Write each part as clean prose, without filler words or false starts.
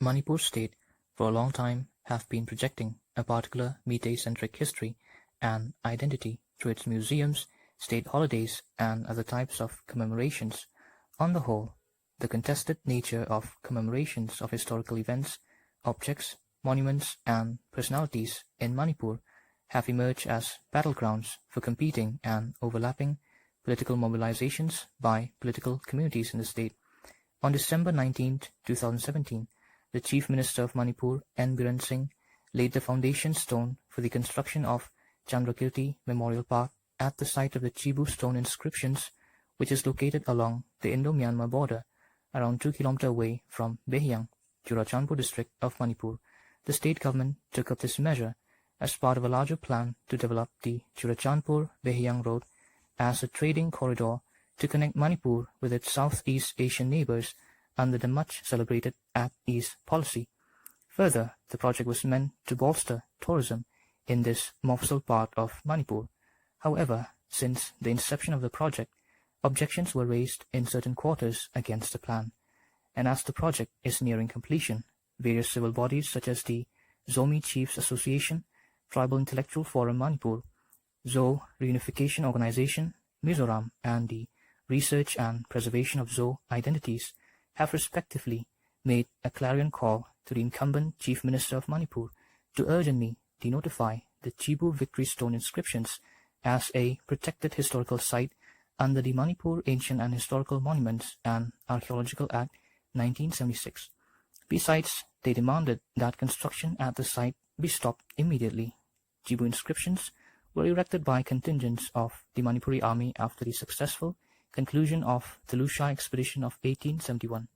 Manipur state for a long time have been projecting a particular Meitei-centric history and identity through its museums, state holidays, and other types of commemorations. On the whole, the contested nature of commemorations of historical events, objects, monuments, and personalities in Manipur have emerged as battlegrounds for competing and overlapping political mobilizations by political communities in the state. On December 19, 2017, the Chief Minister of Manipur, N. Biren Singh, laid the foundation stone for the construction of Chandrakirti Memorial Park at the site of the Chivu stone inscriptions, which is located along the Indo-Myanmar border, around 2 km away from Behyang, Churachandpur district of Manipur. The state government took up this measure as part of a larger plan to develop the Churachandpur-Behyang road as a trading corridor to connect Manipur with its Southeast Asian neighbors under the much-celebrated Act East policy. Further, the project was meant to bolster tourism in this mofussil part of Manipur. However, since the inception of the project, objections were raised in certain quarters against the plan, and as the project is nearing completion, various civil bodies such as the Zomi Chiefs Association, Tribal Intellectual Forum Manipur, ZORO Reunification Organization, Mizoram, and the Research and Preservation of ZORO Identities have respectively made a clarion call to the incumbent Chief Minister of Manipur to urgently denotify the Chivu Victory Stone inscriptions as a protected historical site under the Manipur Ancient and Historical Monuments and Archaeological Act 1976. Besides, they demanded that construction at the site be stopped immediately. Chivu inscriptions were erected by contingents of the Manipuri army after the successful conclusion of the Lushai expedition of 1871.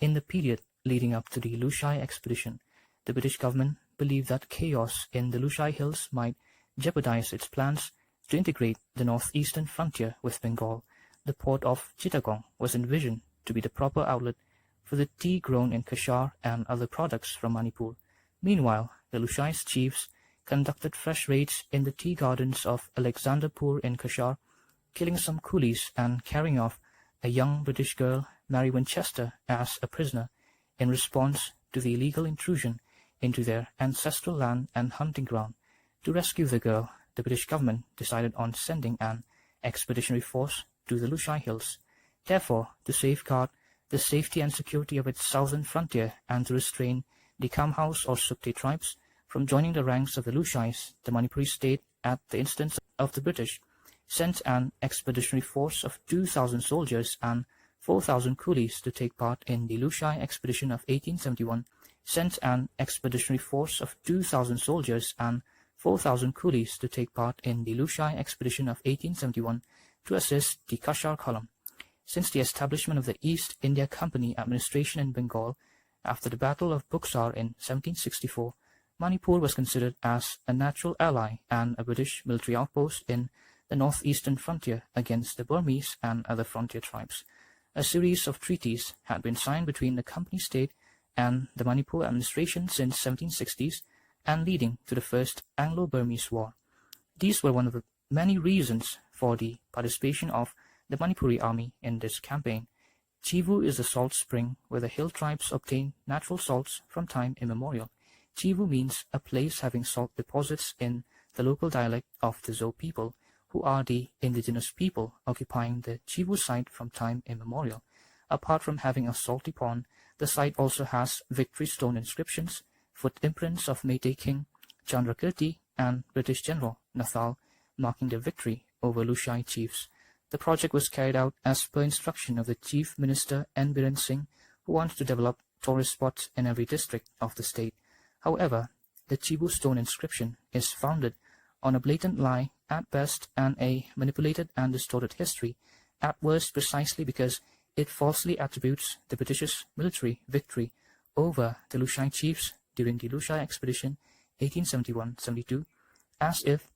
In the period leading up to the Lushai expedition, the British government believed that chaos in the Lushai hills might jeopardize its plans to integrate the northeastern frontier with Bengal. The port of Chittagong was envisioned to be the proper outlet for the tea grown in Kashar and other products from Manipur. Meanwhile, the Lushai's chiefs conducted fresh raids in the tea gardens of Alexanderpur in Kashar, killing some coolies and carrying off a young British girl, Mary Winchester, as a prisoner. In response to the illegal intrusion into their ancestral land and hunting ground, to rescue the girl, the British government decided on sending an expeditionary force to the Lushai Hills. Therefore, to safeguard the safety and security of its southern frontier and to restrain the Kamhaus or Sukti tribes from joining the ranks of the Lushais, the Manipuri state, at the instance of the British, sent an expeditionary force of 2,000 soldiers and 4,000 coolies to take part in the Lushai expedition of 1871, sent an expeditionary force of 2,000 soldiers and 4,000 coolies to take part in the Lushai expedition of 1871 to assist the Kashar column. Since the establishment of the East India Company administration in Bengal after the Battle of Buxar in 1764, Manipur was considered as a natural ally and a British military outpost in the northeastern frontier against the Burmese and other frontier tribes. A series of treaties had been signed between the company state and the Manipur administration since 1760s and leading to the First Anglo-Burmese War. These were one of the many reasons for the participation of the Manipuri army in this campaign. Chivu is the salt spring where the hill tribes obtain natural salts from time immemorial. Chivu means a place having salt deposits in the local dialect of the Zo people, who are the indigenous people occupying the Chivu site from time immemorial. Apart from having a salty pond, the site also has victory stone inscriptions, foot imprints of Meitei King Chandrakirti and British General Nathal, marking their victory over Lushai chiefs. The project was carried out as per instruction of the Chief Minister N. Biren Singh, who wants to develop tourist spots in every district of the state. However, the Chivu stone inscription is founded on a blatant lie at best and a manipulated and distorted history at worst, precisely because it falsely attributes the British's military victory over the Lushai chiefs during the Lushai expedition 1871-72 as if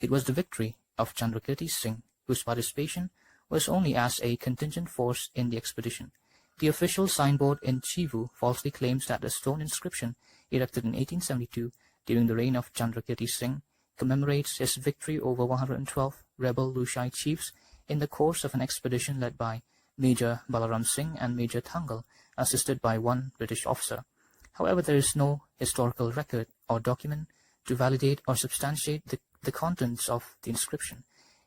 it was the victory of Chandrakirti Singh, whose participation was only as a contingent force in the expedition. The official signboard in Chivu falsely claims that the stone inscription erected in 1872 during the reign of Chandrakirti Singh commemorates his victory over 112 rebel Lushai chiefs in the course of an expedition led by Major Balaram Singh and Major Thangal, assisted by one British officer. However, there is no historical record or document to validate or substantiate the contents of the inscription.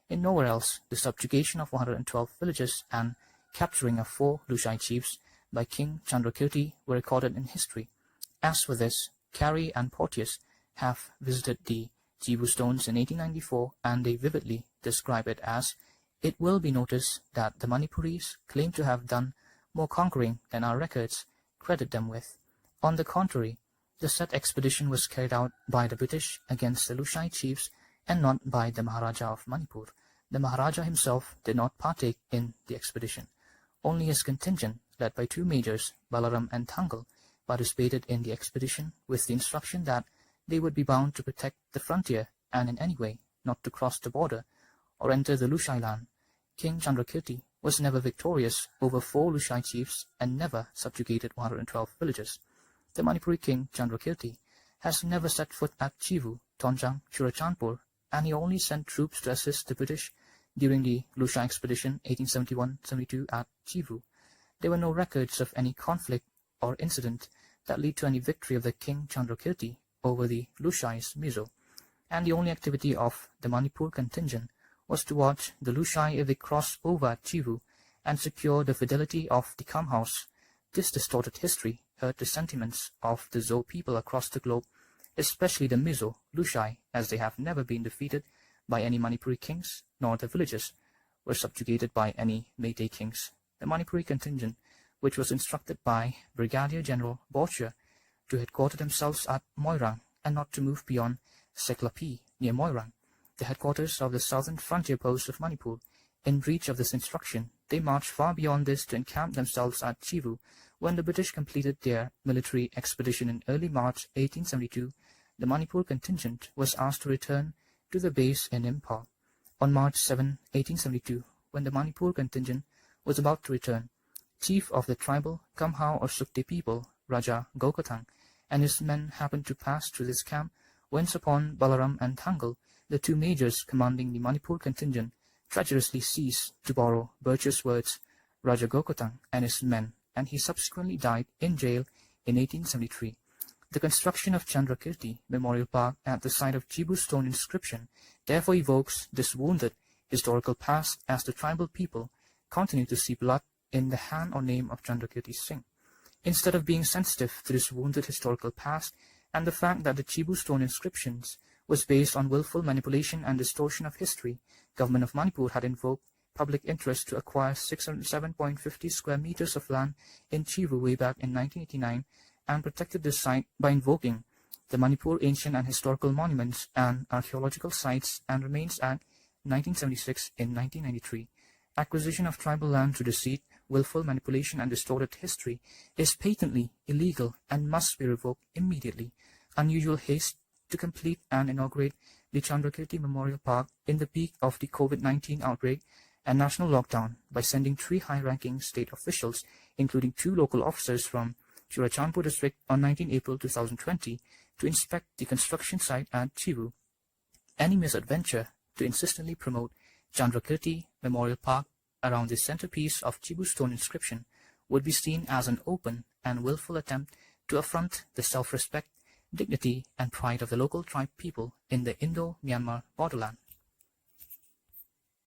In nowhere else, the subjugation of 112 villages and capturing of 4 Lushai chiefs by King Chandrakirti were recorded in history. As for this, Carey and Porteous have visited the Chivu stones in 1894, and they vividly describe it as, "It will be noticed that the Manipuris claim to have done more conquering than our records credit them with. On the contrary, the said expedition was carried out by the British against the Lushai chiefs and not by the Maharaja of Manipur. The Maharaja himself did not partake in the expedition. Only his contingent, led by 2 majors, Balaram and Tangal, participated in the expedition with the instruction that they would be bound to protect the frontier and in any way not to cross the border or enter the Lushai land. King Chandrakirti was never victorious over 4 Lushai chiefs and never subjugated 112 villages. The Manipuri king Chandrakirti has never set foot at Chivu, Tonjang, Churachandpur, and he only sent troops to assist the British during the Lushai expedition 1871-72 at Chivu. There were no records of any conflict or incident that lead to any victory of the king Chandrakirti over the Lushai's Mizo, and the only activity of the Manipur contingent was to watch the Lushai if they crossed over at Chivu and secure the fidelity of the Kam House. This distorted history hurt the sentiments of the Zo people across the globe, especially the Mizo Lushai, as they have never been defeated by any Manipuri kings, nor the villages were subjugated by any Meitei kings. The Manipuri contingent, which was instructed by Brigadier General Boucher to headquarter themselves at Moirang and not to move beyond Seklapi near Moirang, the headquarters of the southern frontier post of Manipur. In breach of this instruction, they marched far beyond this to encamp themselves at Chivu. When the British completed their military expedition in early March 1872, the Manipur contingent was asked to return to the base in Imphal. On March 7, 1872, when the Manipur contingent was about to return, chief of the tribal Kamhao or Sukte people, Raja Gokatang, and his men happened to pass through this camp, whence upon Balaram and Tangal, the 2 majors commanding the Manipur contingent, treacherously ceased, to borrow Birch's words, Raja Gokatang and his men, and he subsequently died in jail in 1873. The construction of Chandrakirti Memorial Park at the site of Chivu stone inscription therefore evokes this wounded historical past, as the tribal people continue to see blood in the hand or name of Chandrakirti Singh. Instead of being sensitive to this wounded historical past and the fact that the Chivu stone inscriptions was based on willful manipulation and distortion of history, government of Manipur had invoked public interest to acquire 607.50 square meters of land in Chivu way back in 1989 and protected this site by invoking the Manipur Ancient and Historical Monuments and Archaeological Sites and Remains Act 1976 in 1993. Acquisition of tribal land through deceit, willful manipulation and distorted history is patently illegal and must be revoked immediately. Unusual haste to complete and inaugurate the Chandrakirti Memorial Park in the peak of the COVID-19 outbreak and national lockdown by sending 3 high-ranking state officials, including 2 local officers from Churachandpur district on 19 April 2020 to inspect the construction site at Chivu. Any misadventure to insistently promote Chandrakirti Memorial Park around the centerpiece of Chivu stone inscription would be seen as an open and willful attempt to affront the self-respect, dignity and pride of the local tribe people in the Indo-Myanmar borderland.